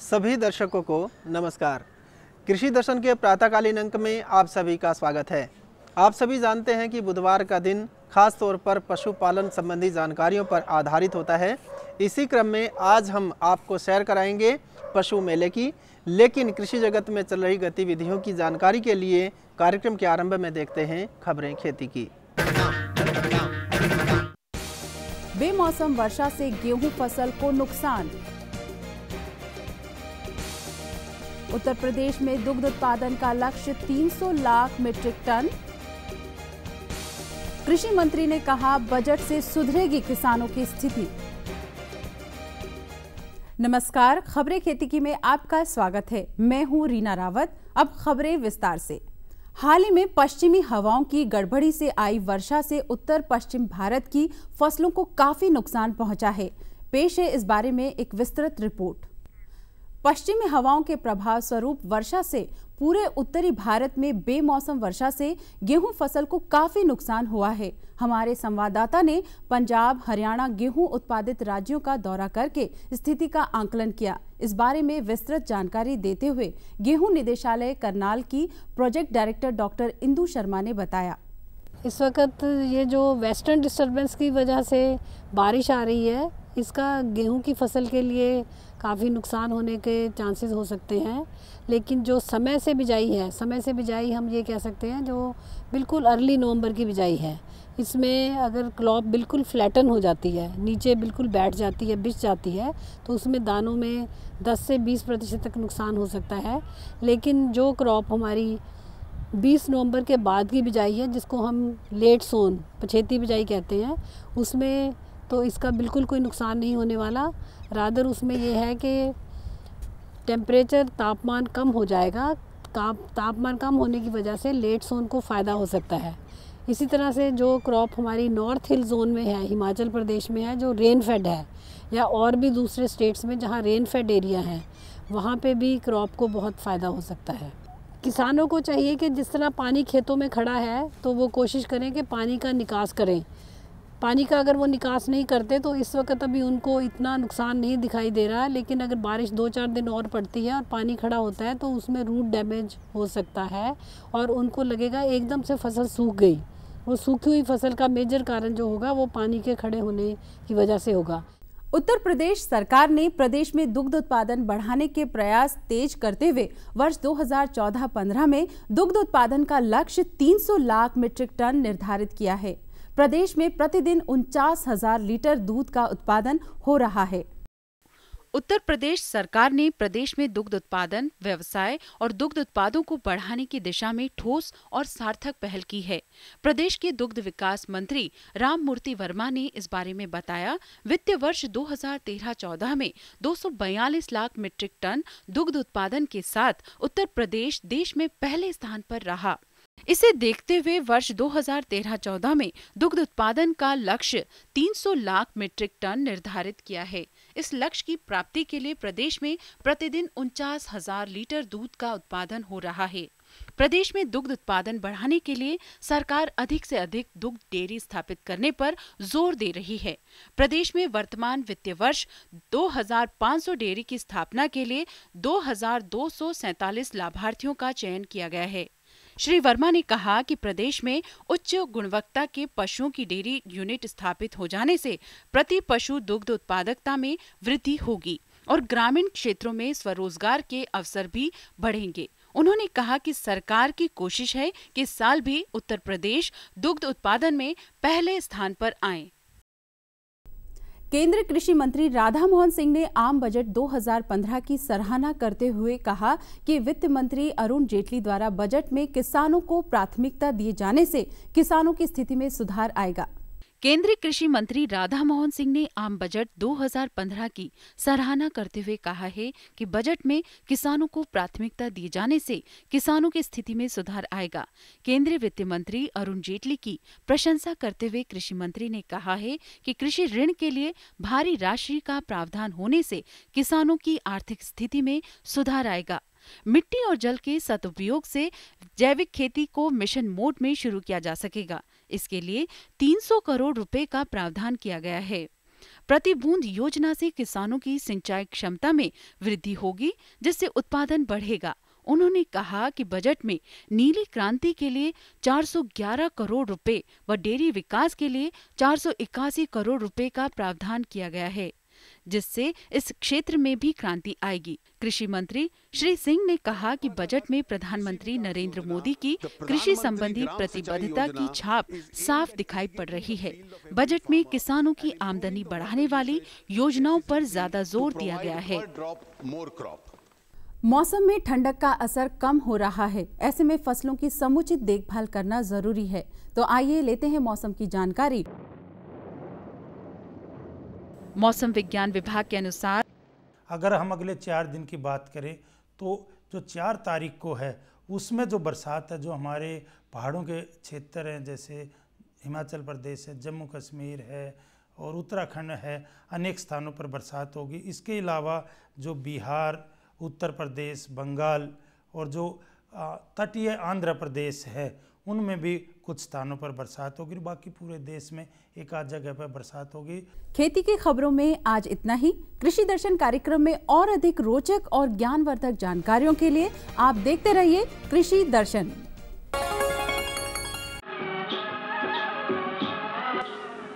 सभी दर्शकों को नमस्कार। कृषि दर्शन के प्रातःकालीन अंक में आप सभी का स्वागत है। आप सभी जानते हैं कि बुधवार का दिन खास तौर पर पशुपालन संबंधी जानकारियों पर आधारित होता है। इसी क्रम में आज हम आपको सैर कराएंगे पशु मेले की, लेकिन कृषि जगत में चल रही गतिविधियों की जानकारी के लिए कार्यक्रम के आरंभ में देखते हैं खबरें खेती की। बेमौसम वर्षा से गेहूं फसल को नुकसान। उत्तर प्रदेश में दुग्ध उत्पादन का लक्ष्य 300 लाख मीट्रिक टन। कृषि मंत्री ने कहा बजट से सुधरेगी किसानों की स्थिति। नमस्कार, खबरें खेती की में आपका स्वागत है। मैं हूं रीना रावत। अब खबरें विस्तार से। हाल ही में पश्चिमी हवाओं की गड़बड़ी से आई वर्षा से उत्तर पश्चिम भारत की फसलों को काफी नुकसान पहुंचा है। पेश है इस बारे में एक विस्तृत रिपोर्ट। पश्चिमी हवाओं के प्रभाव स्वरूप वर्षा से पूरे उत्तरी भारत में बेमौसम वर्षा से गेहूं फसल को काफी नुकसान हुआ है। हमारे संवाददाता ने पंजाब, हरियाणा गेहूं उत्पादित राज्यों का दौरा करके स्थिति का आकलन किया। इस बारे में विस्तृत जानकारी देते हुए गेहूं निदेशालय करनाल की project director doctor Indu Sharma ने बताया। इस वक्त ये जो वेस्टर्न डिस्टर्बेंस की वजह से बारिश आ रही है, इसका गेहूं की फसल के लिए काफ़ी नुकसान होने के चांसेस हो सकते हैं। लेकिन जो समय से बिजाई हम ये कह सकते हैं जो बिल्कुल अर्ली नवंबर की बिजाई है, इसमें अगर क्रॉप बिल्कुल फ्लैटन हो जाती है, नीचे बिल्कुल बैठ जाती है, बिछ जाती है, तो उसमें दानों में 10 से 20% तक नुकसान हो सकता है। लेकिन जो क्रॉप हमारी 20 नवंबर के बाद की बिजाई है, जिसको हम लेट सोन पछेती बिजाई कहते हैं, उसमें तो इसका बिल्कुल कोई नुकसान नहीं होने वाला। रादर उसमें यह है कि टेम्परेचर तापमान कम हो जाएगा। तापमान कम होने की वजह से लेट सोन को फ़ायदा हो सकता है। इसी तरह से जो क्रॉप हमारी नॉर्थ हिल जोन में है, हिमाचल प्रदेश में है, जो रेन फेड है, या और भी दूसरे स्टेट्स में जहाँ रेन फेड एरिया है, वहाँ पे भी क्रॉप को बहुत फ़ायदा हो सकता है। किसानों को चाहिए कि जिस तरह पानी खेतों में खड़ा है तो वो कोशिश करें कि पानी का निकास करें। पानी का अगर वो निकास नहीं करते तो इस वक्त अभी उनको इतना नुकसान नहीं दिखाई दे रहा है, लेकिन अगर बारिश 2-4 दिन और पड़ती है और पानी खड़ा होता है तो उसमें रूट डैमेज हो सकता है और उनको लगेगा एकदम से फसल सूख गई। वो सूखी हुई फसल का मेजर कारण जो होगा वो पानी के खड़े होने की वजह से होगा। उत्तर प्रदेश सरकार ने प्रदेश में दुग्ध उत्पादन बढ़ाने के प्रयास तेज करते हुए वर्ष 2014-15 में दुग्ध उत्पादन का लक्ष्य 300 लाख मीट्रिक टन निर्धारित किया है। प्रदेश में प्रतिदिन 49,000 लीटर दूध का उत्पादन हो रहा है। उत्तर प्रदेश सरकार ने प्रदेश में दुग्ध उत्पादन, व्यवसाय और दुग्ध उत्पादों को बढ़ाने की दिशा में ठोस और सार्थक पहल की है। प्रदेश के दुग्ध विकास मंत्री राममूर्ति वर्मा ने इस बारे में बताया। वित्तीय वर्ष 2013-14 में 242 लाख मीट्रिक टन दुग्ध उत्पादन के साथ उत्तर प्रदेश देश में पहले स्थान पर रहा। इसे देखते हुए वर्ष 2013-14 में दुग्ध उत्पादन का लक्ष्य 300 लाख मीट्रिक टन निर्धारित किया है। इस लक्ष्य की प्राप्ति के लिए प्रदेश में प्रतिदिन 49,000 लीटर दूध का उत्पादन हो रहा है। प्रदेश में दुग्ध उत्पादन बढ़ाने के लिए सरकार अधिक से अधिक दुग्ध डेयरी स्थापित करने पर जोर दे रही है। प्रदेश में वर्तमान वित्तीय वर्ष 2500 डेयरी की स्थापना के लिए 2247 लाभार्थियों का चयन किया गया है। श्री वर्मा ने कहा कि प्रदेश में उच्च गुणवत्ता के पशुओं की डेयरी यूनिट स्थापित हो जाने से प्रति पशु दुग्ध उत्पादकता में वृद्धि होगी और ग्रामीण क्षेत्रों में स्वरोजगार के अवसर भी बढ़ेंगे। उन्होंने कहा कि सरकार की कोशिश है कि इस साल भी उत्तर प्रदेश दुग्ध उत्पादन में पहले स्थान पर आए। केंद्रीय कृषि मंत्री राधा मोहन सिंह ने आम बजट 2015 की सराहना करते हुए कहा कि वित्त मंत्री अरुण जेटली द्वारा बजट में किसानों को प्राथमिकता दिए जाने से किसानों की स्थिति में सुधार आएगा। केंद्रीय कृषि मंत्री राधा मोहन सिंह ने आम बजट 2015 की सराहना करते हुए कहा है कि बजट में किसानों को प्राथमिकता दिए जाने से किसानों की स्थिति में सुधार आएगा। केंद्रीय वित्त मंत्री अरुण जेटली की प्रशंसा करते हुए कृषि मंत्री ने कहा है कि कृषि ऋण के लिए भारी राशि का प्रावधान होने से किसानों की आर्थिक स्थिति में सुधार आएगा। मिट्टी और जल के सदुपयोग से जैविक खेती को मिशन मोड में शुरू किया जा सकेगा। इसके लिए 300 करोड़ रुपए का प्रावधान किया गया है। प्रति बूंद योजना से किसानों की सिंचाई क्षमता में वृद्धि होगी, जिससे उत्पादन बढ़ेगा। उन्होंने कहा कि बजट में नीली क्रांति के लिए 411 करोड़ रुपए व डेयरी विकास के लिए 481 करोड़ रुपए का प्रावधान किया गया है, जिससे इस क्षेत्र में भी क्रांति आएगी। कृषि मंत्री श्री सिंह ने कहा कि बजट में प्रधानमंत्री नरेंद्र मोदी की कृषि संबंधी प्रतिबद्धता की छाप साफ दिखाई पड़ रही है। बजट में किसानों की आमदनी बढ़ाने वाली योजनाओं पर ज्यादा जोर दिया गया है। मौसम में ठंडक का असर कम हो रहा है, ऐसे में फसलों की समुचित देखभाल करना जरूरी है। तो आइए लेते हैं मौसम की जानकारी। मौसम विज्ञान विभाग के अनुसार अगर हम अगले 4 दिन की बात करें तो जो 4 तारीख को है उसमें जो बरसात है, जो हमारे पहाड़ों के क्षेत्र हैं, जैसे हिमाचल प्रदेश है, जम्मू कश्मीर है और उत्तराखंड है, अनेक स्थानों पर बरसात होगी। इसके अलावा जो बिहार, उत्तर प्रदेश, बंगाल और जो तटीय आंध्र प्रदेश है उनमें भी कुछ स्थानों पर बरसात होगी। बाकी पूरे देश में एक आध जगह पर बरसात होगी। खेती की खबरों में आज इतना ही। कृषि दर्शन कार्यक्रम में और अधिक रोचक और ज्ञानवर्धक जानकारियों के लिए आप देखते रहिए कृषि दर्शन।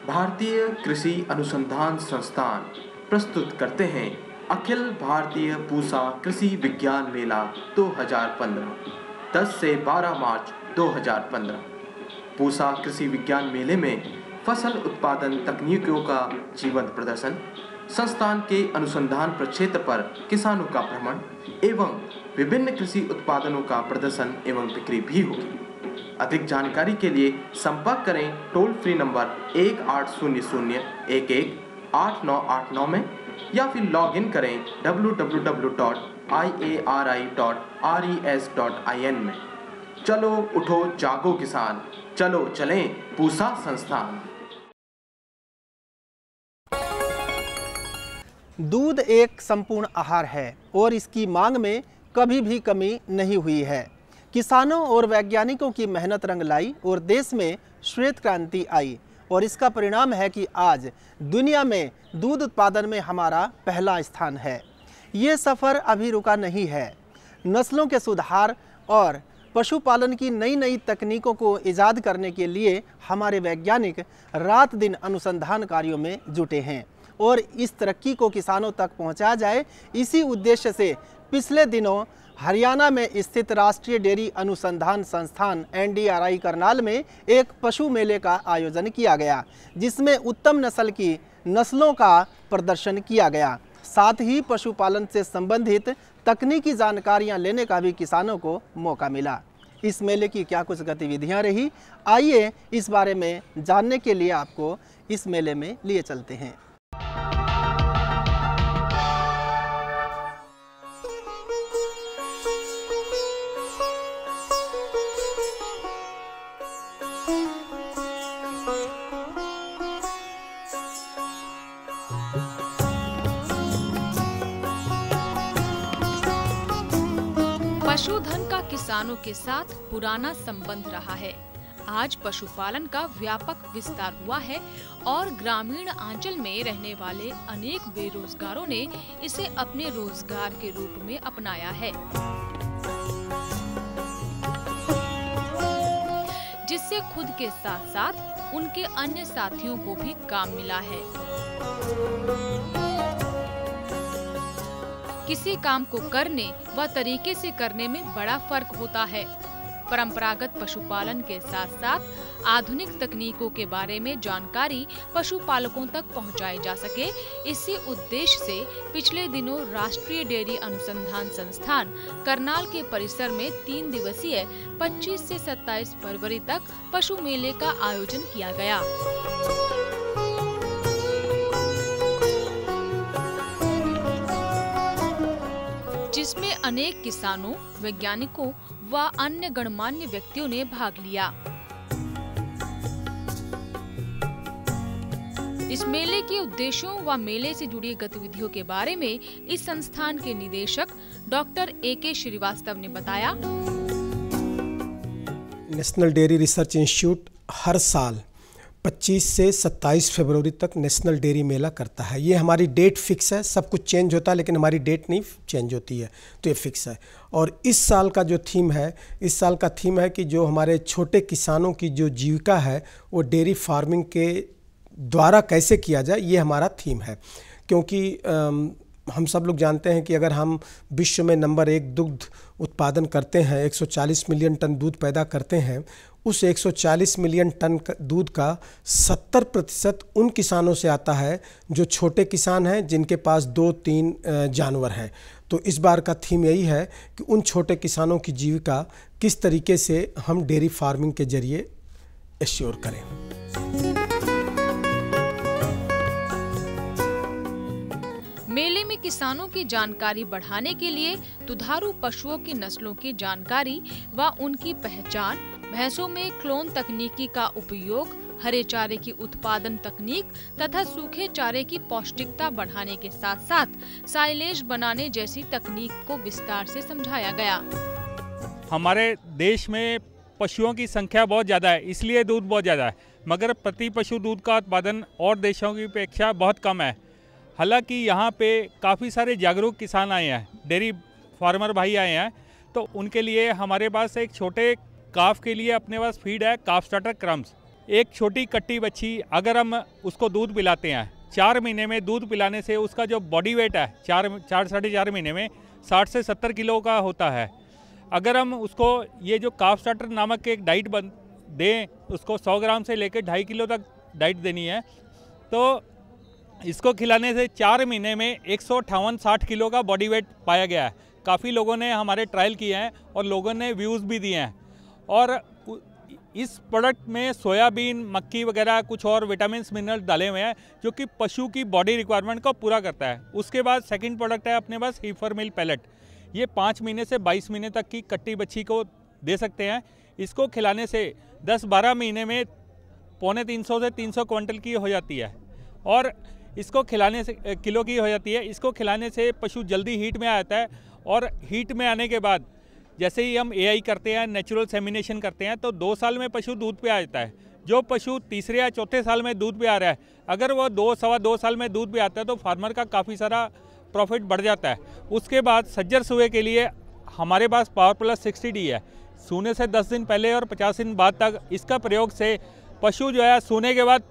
भारतीय कृषि अनुसंधान संस्थान प्रस्तुत करते हैं अखिल भारतीय पूसा कृषि विज्ञान मेला 2015 10 से 12 मार्च 2015। पूसा कृषि विज्ञान मेले में फसल उत्पादन तकनीकों का जीवंत प्रदर्शन, संस्थान के अनुसंधान प्रक्षेत्र पर किसानों का भ्रमण एवं विभिन्न कृषि उत्पादनों का प्रदर्शन एवं बिक्री भी होगी। अधिक जानकारी के लिए संपर्क करें टोल फ्री नंबर 1800118989 में या फिर लॉग इन करें www.iari.res.in में। चलो उठो जागो किसान, चलो चलें पूसा संस्थान। दूध एक संपूर्ण आहार है और इसकी मांग में कभी भी कमी नहीं हुई है। किसानों और वैज्ञानिकों की मेहनत रंग लाई और देश में श्वेत क्रांति आई और इसका परिणाम है कि आज दुनिया में दूध उत्पादन में हमारा पहला स्थान है। ये सफ़र अभी रुका नहीं है। नस्लों के सुधार और पशुपालन की नई नई तकनीकों को ईजाद करने के लिए हमारे वैज्ञानिक रात दिन अनुसंधान कार्यों में जुटे हैं और इस तरक्की को किसानों तक पहुंचाया जाए, इसी उद्देश्य से पिछले दिनों हरियाणा में स्थित राष्ट्रीय डेयरी अनुसंधान संस्थान NDRI करनाल में एक पशु मेले का आयोजन किया गया, जिसमें उत्तम नस्ल की नस्लों का प्रदर्शन किया गया। साथ ही पशुपालन से संबंधित तकनीकी जानकारियां लेने का भी किसानों को मौका मिला। इस मेले की क्या कुछ गतिविधियां रही, आइए इस बारे में जानने के लिए आपको इस मेले में लिए चलते हैं। पशुधन का किसानों के साथ पुराना संबंध रहा है। आज पशुपालन का व्यापक विस्तार हुआ है और ग्रामीण अंचल में रहने वाले अनेक बेरोजगारों ने इसे अपने रोजगार के रूप में अपनाया है, जिससे खुद के साथ साथ उनके अन्य साथियों को भी काम मिला है। किसी काम को करने व तरीके से करने में बड़ा फर्क होता है। परंपरागत पशुपालन के साथ साथ आधुनिक तकनीकों के बारे में जानकारी पशुपालकों तक पहुंचाई जा सके, इसी उद्देश्य से पिछले दिनों राष्ट्रीय डेयरी अनुसंधान संस्थान करनाल के परिसर में 3 दिवसीय 25 से 27 फरवरी तक पशु मेले का आयोजन किया गया। जिसमें अनेक किसानों, वैज्ञानिकों व अन्य गणमान्य व्यक्तियों ने भाग लिया। इस मेले के उद्देश्यों व मेले से जुड़ी गतिविधियों के बारे में इस संस्थान के निदेशक डॉक्टर AK श्रीवास्तव ने बताया। नेशनल डेयरी रिसर्च इंस्टीट्यूट हर साल 25 से 27 फरवरी तक नेशनल डेयरी मेला करता है। ये हमारी डेट फिक्स है, सब कुछ चेंज होता है लेकिन हमारी डेट नहीं चेंज होती है, तो ये फिक्स है। और इस साल का जो थीम है, इस साल का थीम है कि जो हमारे छोटे किसानों की जो जीविका है वो डेयरी फार्मिंग के द्वारा कैसे किया जाए, ये हमारा थीम है। क्योंकि हम सब लोग जानते हैं कि अगर हम विश्व में नंबर 1 दुग्ध उत्पादन करते हैं, 140 मिलियन टन दूध पैदा करते हैं, उस 140 मिलियन टन दूध का 70% उन किसानों से आता है जो छोटे किसान हैं, जिनके पास 2-3 जानवर हैं। तो इस बार का थीम यही है कि उन छोटे किसानों की जीविका किस तरीके से हम डेयरी फार्मिंग के जरिए एश्योर करें। मेले में किसानों की जानकारी बढ़ाने के लिए दुधारू पशुओं की नस्लों की जानकारी व उनकी पहचान, भैंसों में क्लोन तकनीकी का उपयोग, हरे चारे की उत्पादन तकनीक तथा सूखे चारे की पौष्टिकता बढ़ाने के साथ साथ साइलेज बनाने जैसी तकनीक को विस्तार से समझाया गया। हमारे देश में पशुओं की संख्या बहुत ज़्यादा है, इसलिए दूध बहुत ज़्यादा है, मगर प्रति पशु दूध का उत्पादन और देशों की अपेक्षा बहुत कम है। हालांकि यहाँ पे काफ़ी सारे जागरूक किसान आए हैं, डेयरी फार्मर भाई आए हैं, तो उनके लिए हमारे पास एक छोटे काफ के लिए अपने पास फीड है, काफ स्टार्टर क्रम्स। एक छोटी कट्टी बच्ची अगर हम उसको दूध पिलाते हैं, 4 महीने में दूध पिलाने से उसका जो बॉडी वेट है 4-4.5 महीने में 60 से 70 किलो का होता है। अगर हम उसको ये जो काफ स्टार्टर नामक एक डाइट दें, उसको 100 ग्राम से लेकर 2.5 किलो तक डाइट देनी है, तो इसको खिलाने से 4 महीने में 158-60 किलो का बॉडी वेट पाया गया है। काफ़ी लोगों ने हमारे ट्रायल किए हैं और लोगों ने व्यूज़ भी दिए हैं। और इस प्रोडक्ट में सोयाबीन, मक्की वगैरह कुछ और विटामिन्स, मिनरल डाले हुए हैं जो कि पशु की बॉडी रिक्वायरमेंट को पूरा करता है। उसके बाद सेकंड प्रोडक्ट है अपने पास हीफर मिल पैलेट। ये 5 महीने से 22 महीने तक की कट्टी बच्ची को दे सकते हैं। इसको खिलाने से 10-12 महीने में 250 से 300 क्विंटल की हो जाती है और इसको खिलाने से किलो की हो जाती है। इसको खिलाने से पशु जल्दी हीट में आ जाता है और हीट में आने के बाद जैसे ही हम AI करते हैं, नेचुरल सेमिनेशन करते हैं, तो 2 साल में पशु दूध पे आ जाता है। जो पशु तीसरे या चौथे साल में दूध पे आ रहा है, अगर वो 2-2.25 साल में दूध पे आता है तो फार्मर का काफ़ी सारा प्रॉफिट बढ़ जाता है। उसके बाद सज्जर सूए के लिए हमारे पास पावर प्लस 60D है। सूने से 10 दिन पहले और 50 दिन बाद तक इसका प्रयोग से पशु जो है सूने के बाद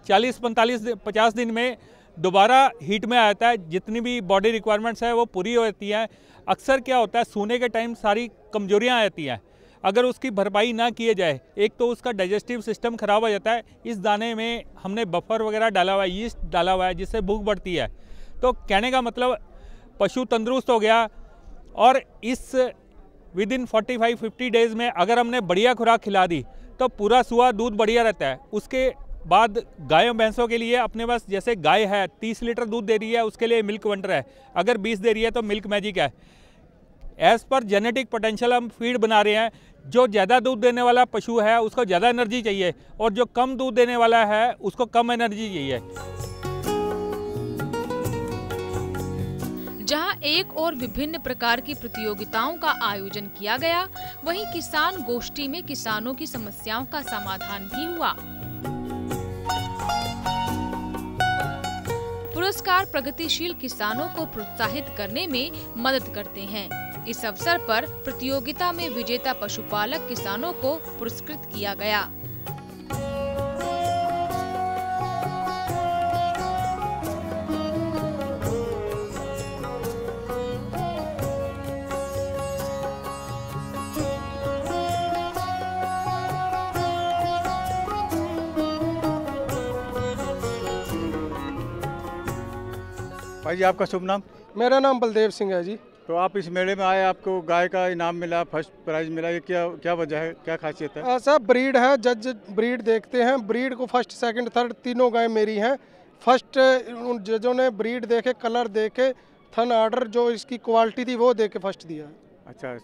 40-45-50 दिन में दोबारा हीट में आ जाता है। जितनी भी बॉडी रिक्वायरमेंट्स है वो पूरी हो जाती है। अक्सर क्या होता है, सोने के टाइम सारी कमजोरियां आ जाती हैं, अगर उसकी भरपाई ना किए जाए, एक तो उसका डाइजेस्टिव सिस्टम खराब हो जाता है। इस दाने में हमने बफर वगैरह डाला हुआ है, यीस्ट डाला हुआ है, जिससे भूख बढ़ती है। तो कहने का मतलब पशु तंदुरुस्त हो गया। और इस विद इन 45-50 डेज़ में अगर हमने बढ़िया खुराक खिला दी तो पूरा सुआ दूध बढ़िया रहता है। उसके बाद गायों भैंसों के लिए अपने पास जैसे गाय है 30 लीटर दूध दे रही है, उसके लिए मिल्क वंडर है, अगर 20 दे रही है तो मिल्क मैजिक है। एज़ पर जेनेटिक पोटेंशियल हम फीड बना रहे हैं। जो ज़्यादा दूध देने वाला पशु है उसको ज़्यादा एनर्जी चाहिए और जो कम दूध देने वाला है उसको कम एनर्जी चाहिए। जहां एक और विभिन्न प्रकार की प्रतियोगिताओं का आयोजन किया गया, वहीं किसान गोष्ठी में किसानों की समस्याओं का समाधान भी हुआ। पुरस्कार प्रगतिशील किसानों को प्रोत्साहित करने में मदद करते हैं। इस अवसर पर प्रतियोगिता में विजेता पशुपालक किसानों को पुरस्कृत किया गया। भाई जी आपका शुभ नाम? मेरा नाम बलदेव सिंह है जी। तो आप इस मेले में आए, आपको गाय का इनाम मिला, फर्स्ट प्राइज मिला, ये क्या वजह है, क्या खासियत है? ऐसा ब्रीड है, जज ब्रीड देखते हैं, ब्रीड को फर्स्ट सेकंड थर्ड तीनों गाय मेरी हैं। फर्स्ट उन जजों ने ब्रीड देखे, कलर देखे, थन आर्डर जो इसकी क्वालिटी थी वो देख के फर्स्ट दिया है। अच्छा,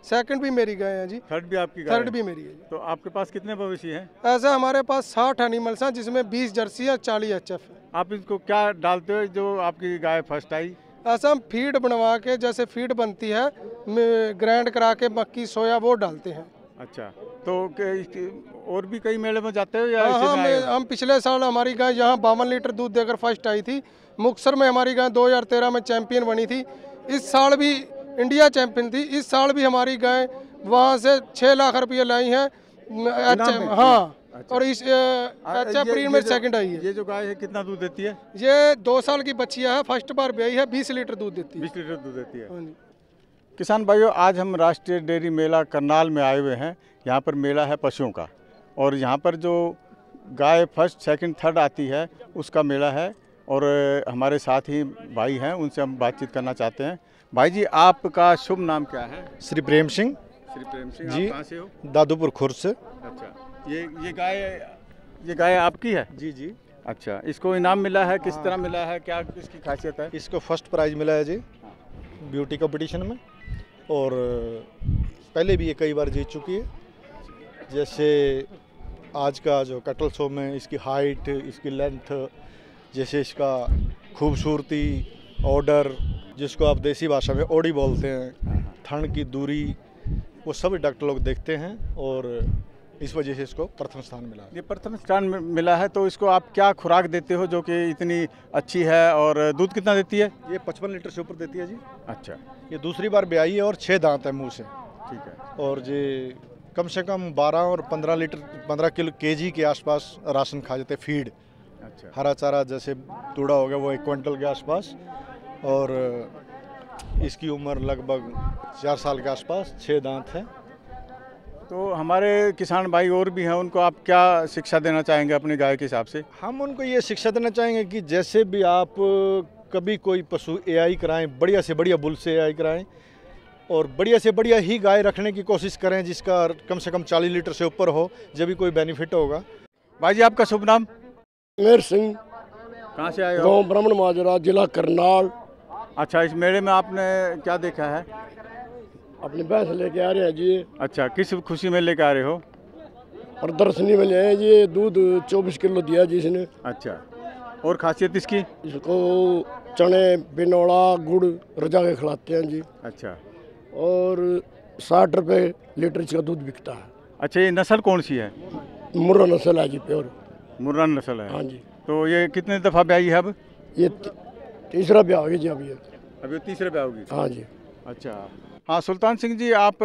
सेकंड भी मेरी गाय है जी। थर्ड भी आपकी गाय? थर्ड भी मेरी है। तो आपके पास कितने मवेशी हैं? ऐसा हमारे पास 60 एनिमल्स हैं जिसमें 20 जर्सी है, 40 HF है। आप इनको क्या डालते हो जो आपकी गाय फर्स्ट आई? ऐसा हम फीड बनवा के, जैसे फीड बनती है ग्राइंड करा के मक्की सोया वो डालते हैं। अच्छा, तो और भी कई मेले में जाते हो या हम पिछले साल हमारी गाय यहाँ 52 लीटर दूध देकर फर्स्ट आई थी। मुक्तसर में हमारी गाय 2013 में चैंपियन बनी थी। इस साल भी इंडिया चैंपियन थी। इस साल भी हमारी गाय वहाँ से 6 लाख रुपये लाई हैं। हाँ, अच्छा। और इस HF ब्रीड में सेकंड आई है। ये जो गाय है कितना दूध देती है? ये 2 साल की बच्चिया है, फर्स्ट बार ब्याई है, 20 लीटर दूध देती है। 20 लीटर दूध देती है। किसान भाइयों, आज हम राष्ट्रीय डेयरी मेला करनाल में आए हुए हैं। यहाँ पर मेला है पशुओं का, और यहाँ पर जो गाय फर्स्ट सेकंड थर्ड आती है उसका मेला है। और हमारे साथ ही भाई हैं, उनसे हम बातचीत करना चाहते हैं। भाई जी, आपका शुभ नाम क्या है? श्री प्रेम सिंह। श्री प्रेम सिंह जी, आप कहाँ से हो? दादूपुर खुर्द से। अच्छा, ये गाय आपकी है? जी जी। अच्छा, इसको इनाम मिला है, किस तरह मिला है, क्या इसकी खासियत है? इसको फर्स्ट प्राइज मिला है जी ब्यूटी कंपटीशन में, और पहले भी ये कई बार जीत चुकी है। जैसे आज का जो कैटल शो में इसकी हाइट, इसकी लेंथ, जैसे इसका खूबसूरती, ऑर्डर, जिसको आप देसी भाषा में ओडी बोलते हैं, थन की दूरी, वो सभी डॉक्टर लोग देखते हैं, और इस वजह से इसको प्रथम स्थान मिला। ये प्रथम स्थान मिला है, तो इसको आप क्या खुराक देते हो जो कि इतनी अच्छी है, और दूध कितना देती है? ये 55 लीटर से ऊपर देती है जी। अच्छा, ये दूसरी बार ब्याई है और 6 दांत है मुंह से। ठीक है। और ये कम से कम 12 और 15 लीटर 15 किलो केजी के आसपास राशन खा जाते, फीड। अच्छा, हरा चारा जैसे तूड़ा हो गया वो 1 क्विंटल के आसपास, और इसकी उम्र लगभग 4 साल के आसपास, 6 दांत है। तो हमारे किसान भाई और भी हैं, उनको आप क्या शिक्षा देना चाहेंगे अपनी गाय के हिसाब से? हम उनको ये शिक्षा देना चाहेंगे कि जैसे भी आप कभी कोई पशु AI कराएं, बढ़िया से बढ़िया बुल से AI कराएं, और बढ़िया से बढ़िया ही गाय रखने की कोशिश करें जिसका कम से कम 40 लीटर से ऊपर हो, जब भी कोई बेनिफिट होगा। भाई जी, आपका शुभ नाम? मेहर सिंह। कहाँ से आए हो? गाँव ब्राह्मण माजरा, जिला करनाल। अच्छा, इस मेले में आपने क्या देखा है? अपनी भैंस लेके आ रहे हैं जी। अच्छा, किस खुशी में लेके आ रहे हो? प्रदर्शनी में ले आए जी। दूध 24 किलो दिया जी इसने। अच्छा, और खासियत इसकी? इसको चने, बिनौला, गुड़ रजा के खिलाते हैं जी। अच्छा, और 60 रुपये लीटर इसका दूध बिकता है। अच्छा, ये नस्ल कौन सी है? मुर्रा नस्ल है जी, प्योर मुर्रा नस्ल है। हाँ जी। तो ये कितने दफ़ा ब्याई है अब? ये तीसरा ब्याह होगी जी अभी। अभी तीसरा ब्याह होगी? हाँ जी। अच्छा, हाँ सुल्तान सिंह जी, आप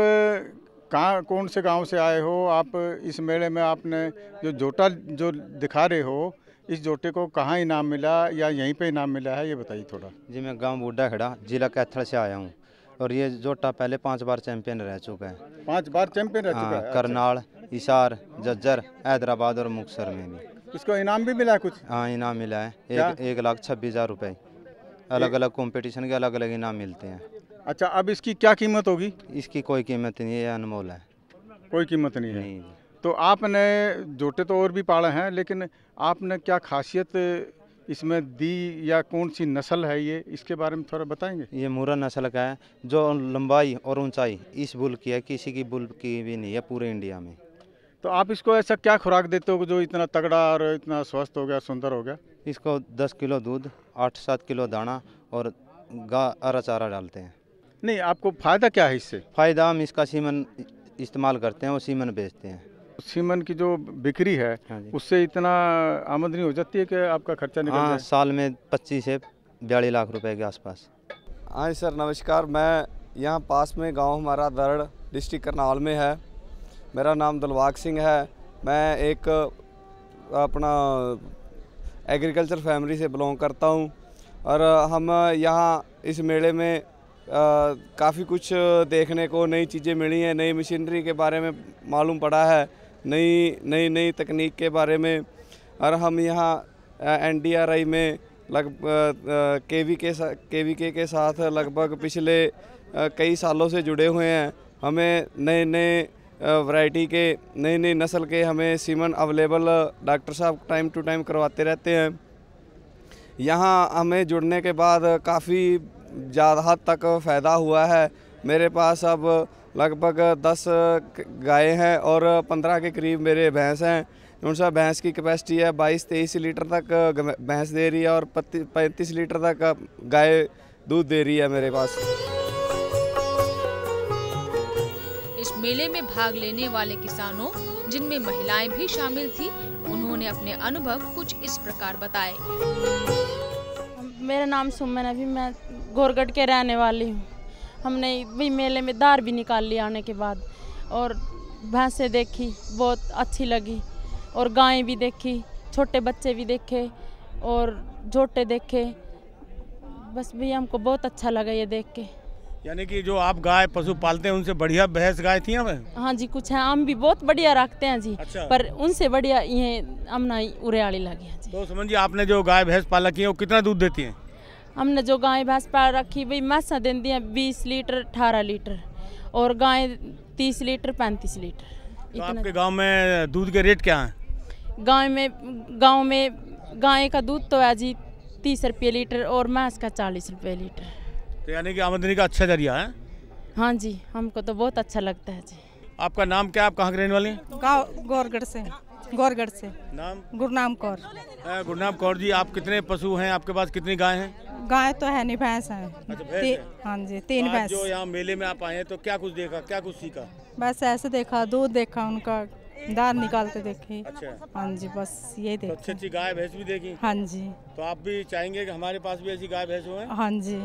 कौन से गांव से आए हो? आप इस मेले में आपने जो जोटा जो दिखा रहे हो, इस जोटे को कहाँ इनाम मिला या यहीं पे इनाम मिला है, ये बताइए थोड़ा। जी, मैं गांव बूढ़ा खड़ा, जिला कैथल से आया हूँ, और ये जोटा पहले 5 बार चैंपियन रह चुका है। 5 बार चैंपियन रह चुका है? करनाल, हिसार, झज्जर, हैदराबाद और मुक्तसर में भी। इसको इनाम भी मिला है कुछ? हाँ, इनाम मिला है। 1,26,000 रुपये। अलग अलग कंपटीशन के अलग अलग इनाम मिलते हैं। अच्छा, अब इसकी क्या कीमत होगी? इसकी कोई कीमत नहीं है, ये अनमोल है। कोई कीमत नहीं है? नहीं। तो आपने जोटे तो और भी पाले हैं, लेकिन आपने क्या खासियत इसमें दी, या कौन सी नस्ल है ये, इसके बारे में थोड़ा बताएंगे? ये मुर्रा नस्ल का है, जो लंबाई और ऊंचाई इस बुल की है, किसी की बुल की भी नहीं है पूरे इंडिया में। तो आप इसको ऐसा क्या खुराक देते हो जो इतना तगड़ा और इतना स्वस्थ हो गया, सुंदर हो गया? इसको 10 किलो दूध, 8-7 किलो दाना और हरा चारा डालते हैं। नहीं, आपको फ़ायदा क्या है इससे? फ़ायदा, हम इसका सीमन इस्तेमाल करते हैं और सीमन बेचते हैं। सीमन की जो बिक्री है, उससे इतना आमदनी हो जाती है कि आपका खर्चा निकल जाए? साल में 25 से 42 लाख रुपए के आसपास। हाँ सर, नमस्कार। मैं यहाँ पास में गांव हमारा दरड़, डिस्ट्रिक्ट करनाल में है। मेरा नाम दिलबाग सिंह है। मैं एक अपना एग्रीकल्चर फैमिली से बिलोंग करता हूँ, और हम यहाँ इस मेले में काफ़ी कुछ देखने को, नई चीज़ें मिली हैं, नई मशीनरी के बारे में मालूम पड़ा है, नई तकनीक के बारे में। और हम यहाँ NDRI में केवीके के साथ लगभग पिछले कई सालों से जुड़े हुए हैं। हमें नए नए वैरायटी के नई नई नस्ल के हमें सीमन अवेलेबल डॉक्टर साहब टाइम टू टाइम करवाते रहते हैं। यहाँ हमें जुड़ने के बाद काफ़ी ज़्यादा हद तक फ़ायदा हुआ है। मेरे पास अब लगभग 10 गाय हैं और 15 के करीब मेरे भैंस हैं। उनसे भैंस की कैपेसिटी है 22-23 लीटर तक भैंस दे रही है और 35 लीटर तक गाय दूध दे रही है मेरे पास। इस मेले में भाग लेने वाले किसानों, जिनमें महिलाएं भी शामिल थी, उन्होंने अपने अनुभव कुछ इस प्रकार बताए। मेरा नाम सुमन है, मैं गोरगढ़ के रहने वाली हूँ। हमने भी मेले में दार भी निकाल लिया आने के बाद, और भैंसें देखी, बहुत अच्छी लगी, और गायें भी देखी, छोटे बच्चे भी देखे और झोटे देखे। बस भैया हमको बहुत अच्छा लगा ये देख के। यानी कि जो आप गाय पशु पालते हैं उनसे बढ़िया भैंस गाय थी हमें? हाँ जी, कुछ है, हम भी बहुत बढ़िया रखते हैं जी। अच्छा। पर उनसे बढ़िया ये हमना उरेयाली लगी है जी। तो समझ जी, आपने जो गाय भैंस पाल रखी है वो कितना दूध देती हैं? हमने जो गाय भैंस पाल रखी भाई मैसा देती हैं 20 लीटर 18 लीटर, और गाय 30 लीटर 35 लीटर। तो आपके गाँव में दूध के रेट क्या हैं? गाँव में गाय का दूध तो है जी 30 रुपये लीटर और भैंस का 40 रुपये लीटर। तो यानी कि आमदनी का अच्छा जरिया है। हाँ जी, हमको तो बहुत अच्छा लगता है जी। आपका नाम क्या, आप कहाँ के रहने वाले हैं? गाँव गोरगढ़ से। नाम? गुरनाम कौर। गुरनाम कौर जी, आप कितने पशु हैं, आपके पास कितनी गाय हैं? गाय तो है नहीं, भैंस है। अच्छा, भैंस है। हाँ जी, 3 भैंस। जो यहाँ मेले में आप आए हैं तो क्या कुछ देखा, क्या कुछ सीखा? बस ऐसे देखा, दूध देखा, उनका दार निकालते देखे। अच्छा। हाँ जी, बस ये देखा। अच्छी अच्छी गाय भैंस भी देखी? हाँ जी। तो आप भी चाहेंगे कि हमारे पास भी ऐसी गाय भैंस हो? हाँ जी।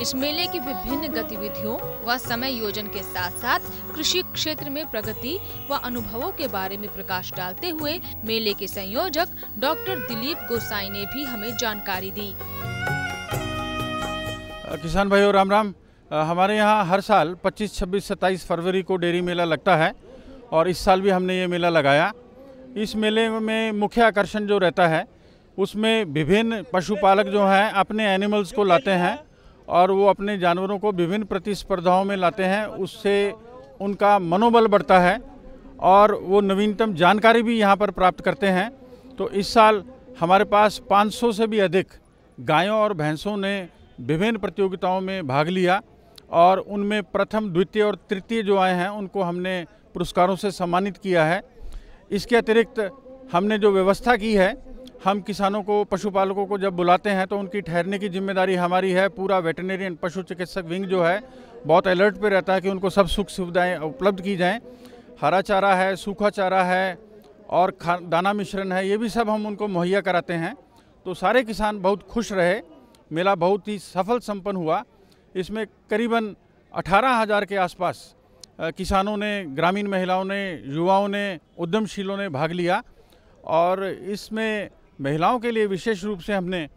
इस मेले की विभिन्न गतिविधियों व समय योजन के साथ साथ कृषि क्षेत्र में प्रगति व अनुभवों के बारे में प्रकाश डालते हुए मेले के संयोजक डॉक्टर दिलीप गोसाई ने भी हमें जानकारी दी। किसान भाइयों राम राम। हमारे यहाँ हर साल 25, 26, 27 फरवरी को डेयरी मेला लगता है और इस साल भी हमने ये मेला लगाया। इस मेले में मुख्य आकर्षण जो रहता है उसमें विभिन्न पशुपालक जो हैं अपने एनिमल्स को लाते हैं और वो अपने जानवरों को विभिन्न प्रतिस्पर्धाओं में लाते हैं। उससे उनका मनोबल बढ़ता है और वो नवीनतम जानकारी भी यहाँ पर प्राप्त करते हैं। तो इस साल हमारे पास 500 से भी अधिक गायों और भैंसों ने विभिन्न प्रतियोगिताओं में भाग लिया और उनमें प्रथम, द्वितीय और तृतीय जो आए हैं उनको हमने पुरस्कारों से सम्मानित किया है। इसके अतिरिक्त हमने जो व्यवस्था की है, हम किसानों को, पशुपालकों को जब बुलाते हैं तो उनकी ठहरने की जिम्मेदारी हमारी है। पूरा वेटरनरी पशु चिकित्सक विंग जो है बहुत अलर्ट पे रहता है कि उनको सब सुख सुविधाएं उपलब्ध की जाएं। हरा चारा है, सूखा चारा है और दाना मिश्रण है, ये भी सब हम उनको मुहैया कराते हैं। तो सारे किसान बहुत खुश रहे। मेला बहुत ही सफल संपन्न हुआ। इसमें करीबन 18,000 के आसपास किसानों ने, ग्रामीण महिलाओं ने, युवाओं ने, उद्यमशीलों ने भाग लिया और इसमें महिलाओं के लिए विशेष रूप से हमने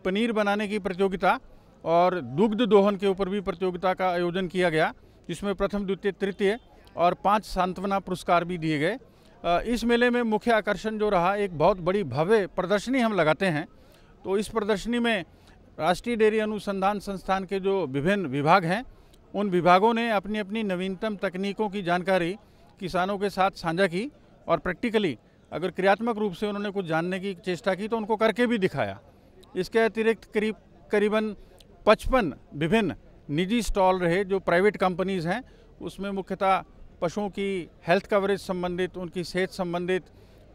पनीर बनाने की प्रतियोगिता और दुग्ध दोहन के ऊपर भी प्रतियोगिता का आयोजन किया गया, जिसमें प्रथम, द्वितीय, तृतीय और 5 सांत्वना पुरस्कार भी दिए गए। इस मेले में मुख्य आकर्षण जो रहा, एक बहुत बड़ी भव्य प्रदर्शनी हम लगाते हैं। तो इस प्रदर्शनी में राष्ट्रीय डेयरी अनुसंधान संस्थान के जो विभिन्न विभाग हैं, उन विभागों ने अपनी अपनी नवीनतम तकनीकों की जानकारी किसानों के साथ साझा की और प्रैक्टिकली अगर क्रियात्मक रूप से उन्होंने कुछ जानने की चेष्टा की तो उनको करके भी दिखाया। इसके अतिरिक्त करीबन 55 विभिन्न निजी स्टॉल रहे जो प्राइवेट कंपनीज़ हैं। उसमें मुख्यतः पशुओं की हेल्थ कवरेज संबंधित, उनकी सेहत संबंधित,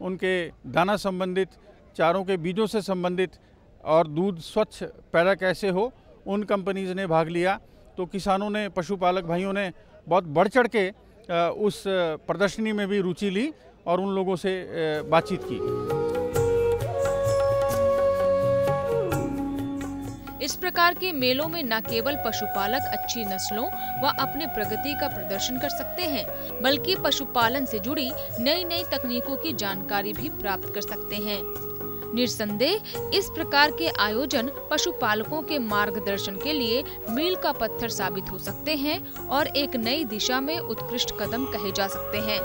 उनके दाना संबंधित, चारों के बीजों से संबंधित और दूध स्वच्छ पैदा कैसे हो, उन कंपनीज़ ने भाग लिया। तो किसानों ने, पशुपालक भाइयों ने बहुत बढ़ चढ़ के उस प्रदर्शनी में भी रुचि ली और उन लोगों से बातचीत की। इस प्रकार के मेलों में न केवल पशुपालक अच्छी नस्लों व अपने प्रगति का प्रदर्शन कर सकते हैं, बल्कि पशुपालन से जुड़ी नई नई तकनीकों की जानकारी भी प्राप्त कर सकते हैं। निस्संदेह इस प्रकार के आयोजन पशुपालकों के मार्गदर्शन के लिए मील का पत्थर साबित हो सकते हैं और एक नई दिशा में उत्कृष्ट कदम कहे जा सकते हैं।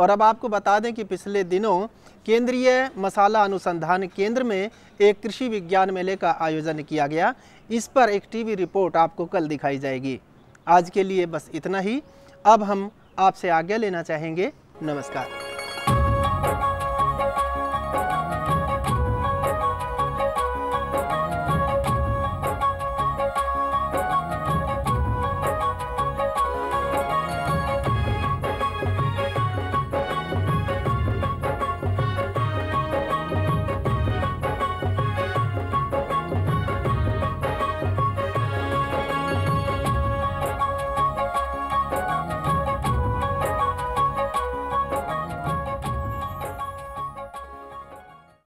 और अब आपको बता दें कि पिछले दिनों केंद्रीय मसाला अनुसंधान केंद्र में एक कृषि विज्ञान मेले का आयोजन किया गया। इस पर एक टीवी रिपोर्ट आपको कल दिखाई जाएगी। आज के लिए बस इतना ही। अब हम आपसे आज्ञा लेना चाहेंगे। नमस्कार।